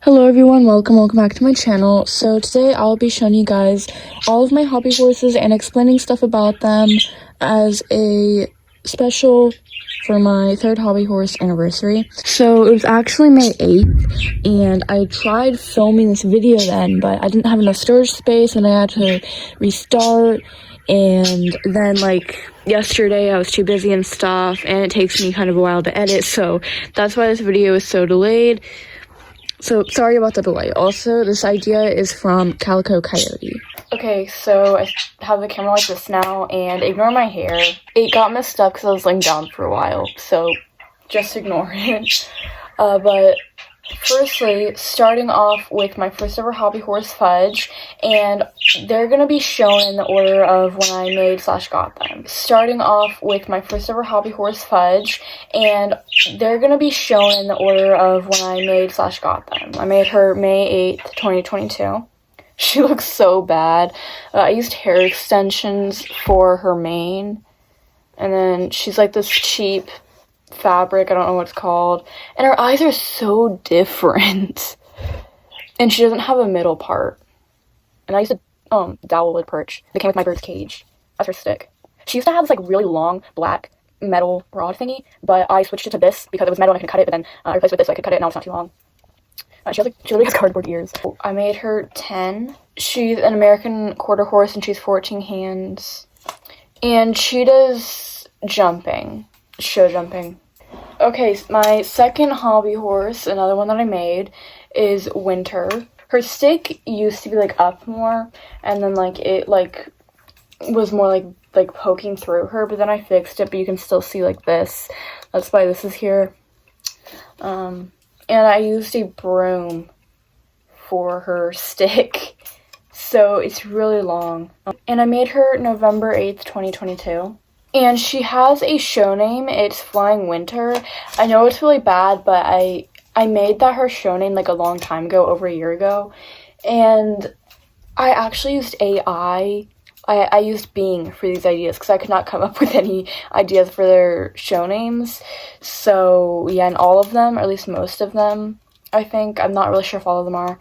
Hello everyone, welcome back to my channel. So today I'll be showing you guys all of my hobby horses and explaining stuff about them as a special for my third hobby horse anniversary. So it was actually May 8th and I tried filming this video then, but I didn't have enough storage space and I had to restart. And then yesterday I was too busy and stuff, and it takes me kind of a while to edit, so that's why this video is so delayed. So, sorry about the delay. Also, this idea is from Calico Coyote. Okay, so I have the camera like this now, and ignore my hair. It got messed up because I was laying down for a while, so just ignore it. But firstly, starting off with my first ever hobby horse, Fudge, and they're going to be shown in the order of when I made / got them. Starting off with my first ever hobby horse, Fudge, and they're going to be shown in the order of when I made / got them. I made her May 8th, 2022. She looks so bad. I used hair extensions for her mane, and then she's like this cheap fabric, I don't know what it's called, and her eyes are so different. And she doesn't have a middle part. And I used to dowel with perch that came with my bird's cage as her stick. She used to have this really long black metal rod thingy, but I switched it to this because it was metal and I could cut it, but then I replaced it with this so I could cut it and now it's not too long. She literally has cardboard ears. I made her 10. She's an American quarter horse and she's 14 hands. And she does jumping. Show jumping. Okay, my second hobby horse, another one that I made, is Winter. Her stick used to be up more, and then it was more poking through her, but then I fixed it, but you can still see this. That's why this is here. And I used a broom for her stick, so it's really long. And I made her November 8th, 2022. And she has a show name. It's Flying Winter. I know it's really bad, but I made that her show name a long time ago, over a year ago. And I actually used AI. I used Bing for these ideas because I could not come up with any ideas for their show names. So, yeah, and all of them, or at least most of them, I think. I'm not really sure if all of them are.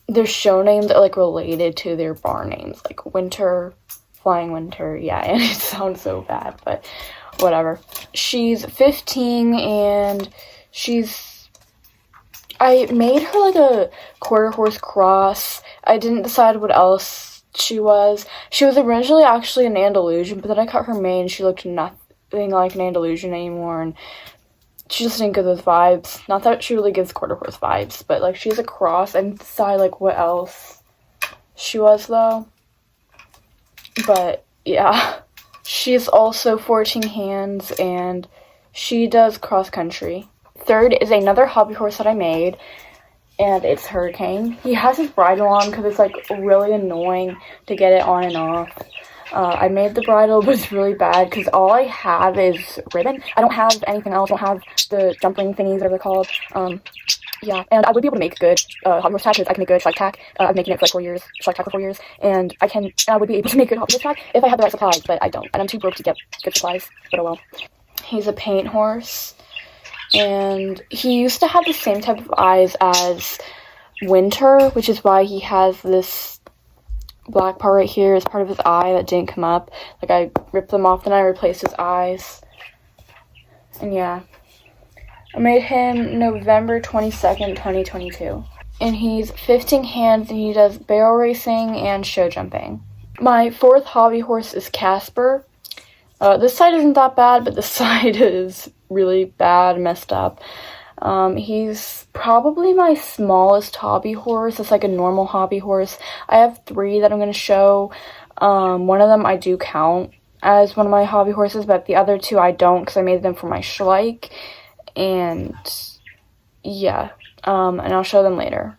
Their show names are related to their barn names, Winter, Flying Winter, yeah, and it sounds so bad, but whatever. She's 15, and I made her a quarter horse cross. I didn't decide what else she was. She was originally actually an Andalusian, but then I cut her mane, she looked nothing like an Andalusian anymore, and she just didn't give those vibes. Not that she really gives quarter horse vibes, but she's a cross. I didn't decide what else she was, though. But, yeah, she's also 14 hands, and she does cross-country. Third is another hobby horse that I made, and it's Hurricane. He has his bridle on because it's, really annoying to get it on and off. I made the bridle, but it's really bad because all I have is ribbon. I don't have anything else. I don't have the jump ring thingies, whatever they're called. Yeah, and I would be able to make good hobby horse tack because I can make good schleich tack. I've been making it for 4 years, schleich tack for 4 years, and I would be able to make good hobby horse tack if I had the right supplies, but I don't, and I'm too broke to get good supplies, but oh well. He's a paint horse, and he used to have the same type of eyes as Winter, which is why he has this black part right here as part of his eye that didn't come up. I ripped them off, then I replaced his eyes, and yeah. I made him November 22nd, 2022. And he's 15 hands, and he does barrel racing and show jumping. My fourth hobby horse is Casper. This side isn't that bad, but this side is really bad, messed up. He's probably my smallest hobby horse. It's a normal hobby horse. I have 3 that I'm going to show. One of them I do count as one of my hobby horses, but the other 2 I don't because I made them for my schleich. And yeah, and I'll show them later.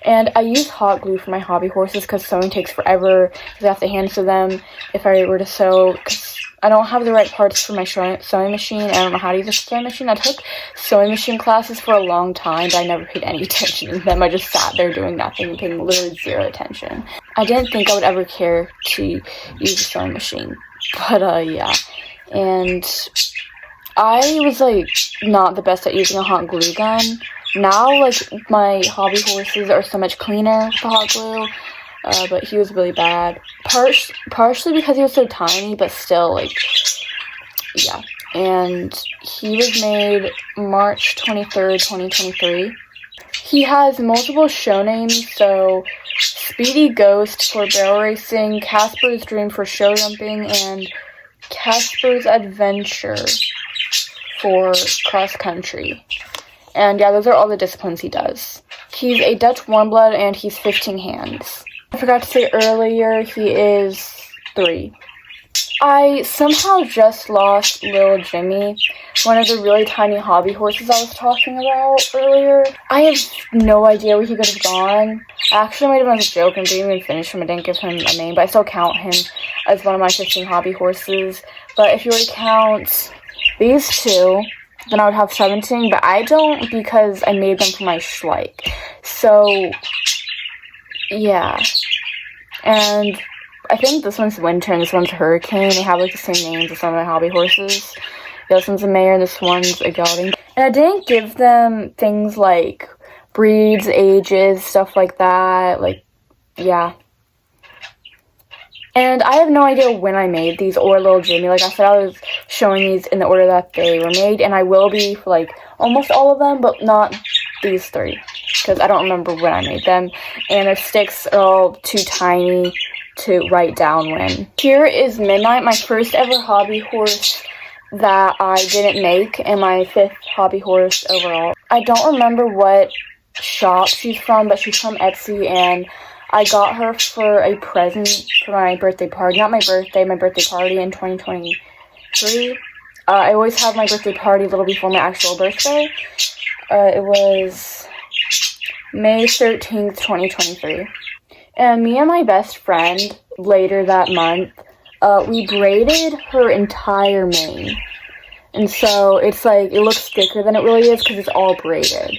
And I use hot glue for my hobby horses because sewing takes forever because I have to hand sew them if I were to sew, because I don't have the right parts for my sewing machine. I don't know how to use a sewing machine. I took sewing machine classes for a long time, but I never paid any attention to them. I just sat there doing nothing, paying literally 0 attention. I didn't think I would ever care to use a sewing machine, but yeah. And I was not the best at using a hot glue gun, Now, like, my hobby horses are so much cleaner with the hot glue, but he was really bad. Partially because he was so tiny, but still, like, yeah. And he was made March 23rd, 2023. He has multiple show names, so Speedy Ghost for barrel racing, Casper's Dream for show jumping, and Casper's Adventure for cross country. And yeah, those are all the disciplines he does. He's a Dutch warmblood and he's 15 hands. I forgot to say earlier, he is 3. I somehow just lost Lil Jimmy, one of the really tiny hobby horses I was talking about earlier. I have no idea where he could have gone. I actually made him as a joke and didn't even finish him. I didn't give him a name, but I still count him as one of my 15 hobby horses. But if you were to count these 2, then I would have 17, but I don't because I made them for my Schleich. So, yeah. And I think this one's Winter and this one's Hurricane. They have like the same names as some of my hobby horses. This one's a Mare and this one's a Gelding. And I didn't give them things like breeds, ages, stuff like that. Like, yeah. And I have no idea when I made these or Lil Jimmy. Like I said, I was showing these in the order that they were made. And I will be for like almost all of them, but not these 3. Because I don't remember when I made them. And their sticks are all too tiny to write down when. Here is Midnight, my first ever hobby horse that I didn't make, and my 5th hobby horse overall. I don't remember what shop she's from, but she's from Etsy, and I got her for a present for my birthday party. Not my birthday party in 2023. I always have my birthday party a little before my actual birthday. It was May 13th, 2023. And me and my best friend, later that month, we braided her entire mane. And so it's like, it looks thicker than it really is because it's all braided.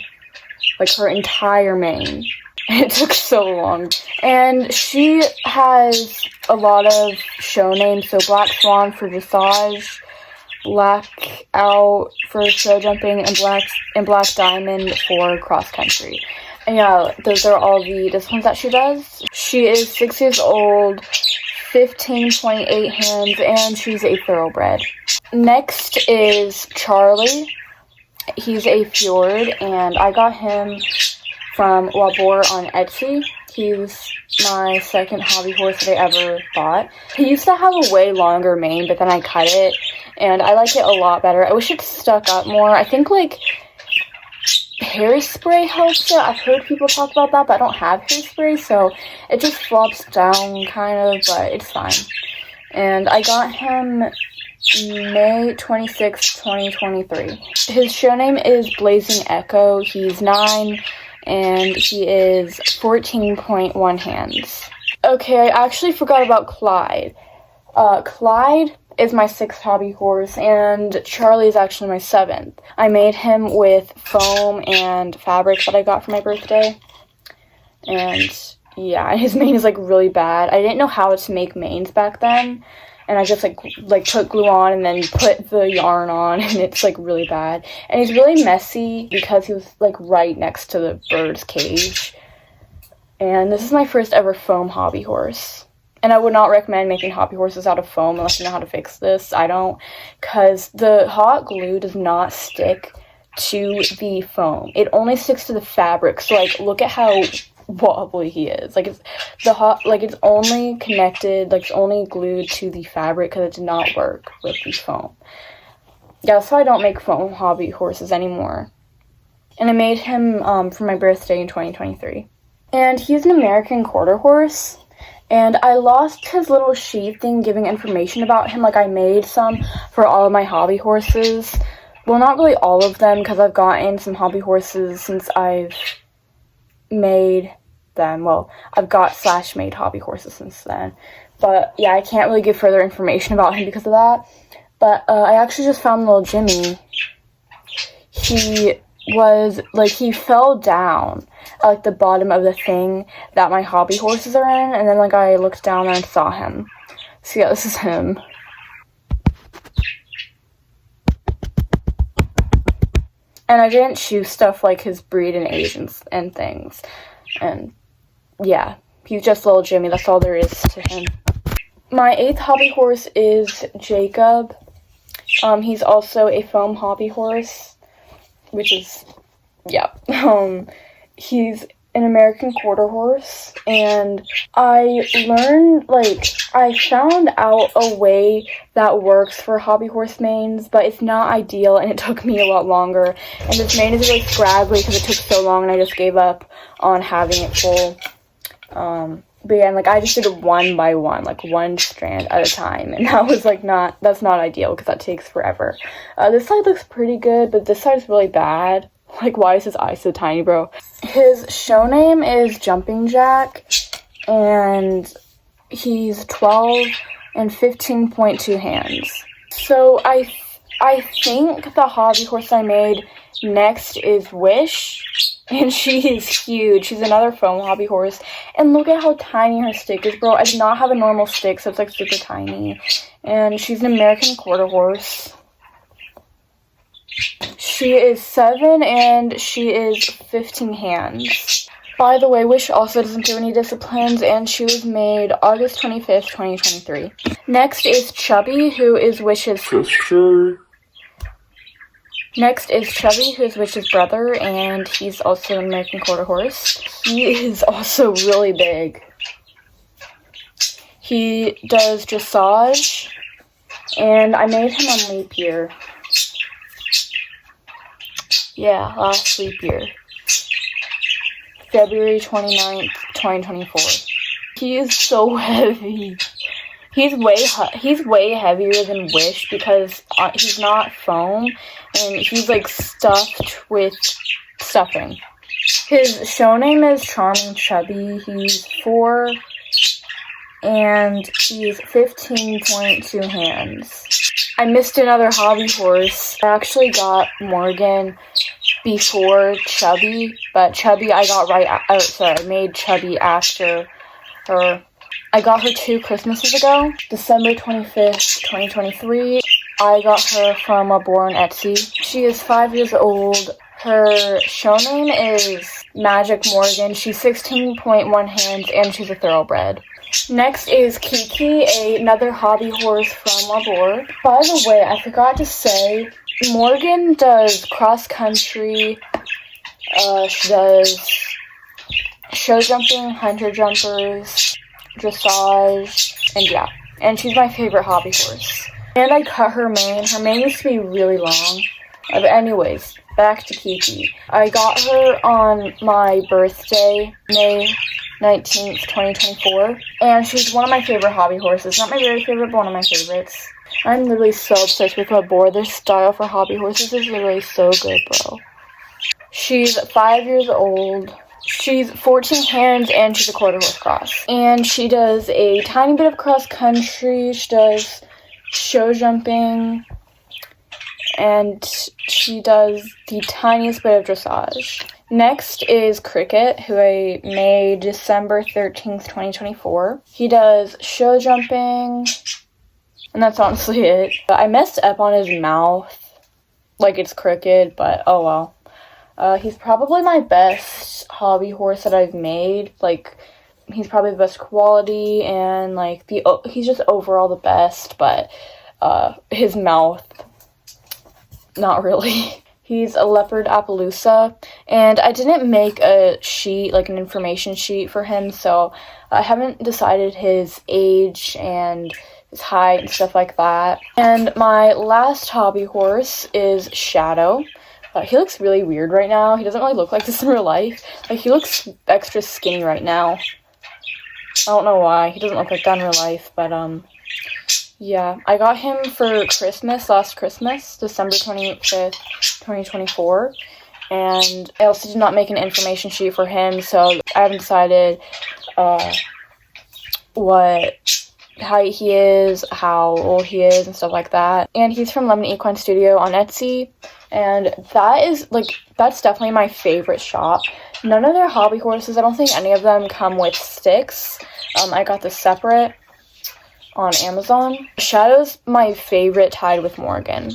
Like her entire mane. It took so long. And she has a lot of show names. So Black Swan for dressage, Blackout for show jumping, and Black Diamond for cross country. And yeah, those are all the disciplines that she does. She is 6 years old, 15.8 hands, and she's a thoroughbred. Next is Charlie. He's a Fjord, and I got him from Labor on Etsy. He's my 2nd hobby horse that I ever bought. He used to have a way longer mane, but then I cut it, and I like it a lot better. I wish it stuck up more. I think, like, hairspray helps it. I've heard people talk about that, but I don't have hairspray, so it just flops down, kind of, but it's fine. And I got him May 26, 2023. His show name is Blazing Echo. He's 9, and he is 14.1 hands. Okay, I actually forgot about Clyde. Clyde is my 6th hobby horse, and Charlie is actually my 7th. I made him with foam and fabric that I got for my birthday. And yeah, his mane is like really bad. I didn't know how to make manes back then, and I just like put glue on and then put the yarn on, and it's like really bad. And he's really messy because he was like right next to the bird's cage. And this is my first ever foam hobby horse. And I would not recommend making hobby horses out of foam unless you know how to fix this. I don't, because the hot glue does not stick to the foam. It only sticks to the fabric. So, like, look at how wobbly he is. Like, it's only connected, like, it's only glued to the fabric because it did not work with the foam. Yeah, that's why I don't make foam hobby horses anymore. And I made him for my birthday in 2023. And he's an American quarter horse. And I lost his little sheet thing giving information about him. Like, I made some for all of my hobby horses. Well, not really all of them, because I've gotten some hobby horses since I've made them. Well, I've got / made hobby horses since then. But, yeah, I can't really give further information about him because of that. But I actually just found little Jimmy. He fell down at, like, the bottom of the thing that my hobby horses are in, and then, like, I looked down and saw him. So, yeah, this is him. And I didn't choose stuff like his breed and age and things. And yeah, he's just little Jimmy. That's all there is to him. My 8th hobby horse is Jacob. He's also a foam hobby horse, which is, yeah. He's an American quarter horse, and I found out a way that works for hobby horse manes, but it's not ideal, and it took me a lot longer. And this mane is really scraggly because it took so long, and I just gave up on having it full. But yeah, and I just did it one by one, one strand at a time, and that was that's not ideal because that takes forever. This side looks pretty good, but this side is really bad. Why is his eye so tiny, bro? His show name is Jumping Jack, and he's 12 and 15.2 hands. So I think the hobby horse I made next is Wish, and she is huge. She's another foam hobby horse, and look at how tiny her stick is, bro. I did not have a normal stick, so it's super tiny, and she's an American quarter horse. She is 7 and she is 15 hands. By the way, Wish also doesn't do any disciplines, and she was made August 25th, 2023. Next is Chubby, who is Wish's sister. Next is Chubby, who is Wish's brother, and he's also an American quarter horse. He is also really big. He does dressage, and I made him on leap year. Yeah, last leap year. February 29th, 2024. He is so heavy. He's way heavier than Wish because he's not foam, and he's stuffed with stuffing. His show name is Charming Chubby. He's 4 and he's 15.2 hands. I missed another hobby horse. I actually got Morgan before Chubby, but Chubby I made Chubby after her. I got her 2 Christmases ago, December 25th, 2023. I got her from a boar on Etsy. She is 5 years old. Her show name is Magic Morgan. She's 16.1 hands, and she's a thoroughbred. Next is Kiki, another hobby horse from a boar. By the way, I forgot to say, Morgan does cross country. She does show jumping, hunter jumpers, dressage, and yeah. And she's my favorite hobby horse. And I cut her mane. Her mane used to be really long. But anyways, back to Kiki. I got her on my birthday, May 19th, 2024. And she's one of my favorite hobby horses. Not my very favorite, but one of my favorites. I'm literally so obsessed with her boar. Their style for hobby horses is literally so good, bro. She's 5 years old. She's 14 hands, and she's a quarter horse cross. And she does a tiny bit of cross country. She does show jumping. And she does the tiniest bit of dressage. Next is Cricket, who I made December 13th, 2024. He does show jumping, and that's honestly it. I messed up on his mouth, it's Cricket, but oh well. He's probably my best hobby horse that I've made. He's probably the best quality, and he's just overall the best, but his mouth, not really. He's a leopard Appaloosa, and I didn't make a sheet, an information sheet for him, so I haven't decided his age and his height and stuff like that. And my last hobby horse is Shadow. He looks really weird right now. He doesn't really look like this in real life. He looks extra skinny right now. I don't know why. He doesn't look like that in real life, but yeah, I got him for Christmas, last Christmas, December 25th, 2024, and I also did not make an information sheet for him, so I haven't decided what height he is, how old he is, and stuff like that. And he's from Lemon Equine Studio on Etsy, and that's definitely my favorite shop. None of their hobby horses, I don't think any of them come with sticks. I got this separate on Amazon. Shadow's my favorite tied with Morgan,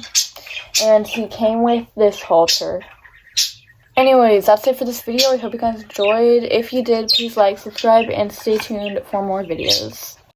and he came with this halter. Anyways, that's it for this video. I hope you guys enjoyed. If you did, please like, subscribe, and stay tuned for more videos.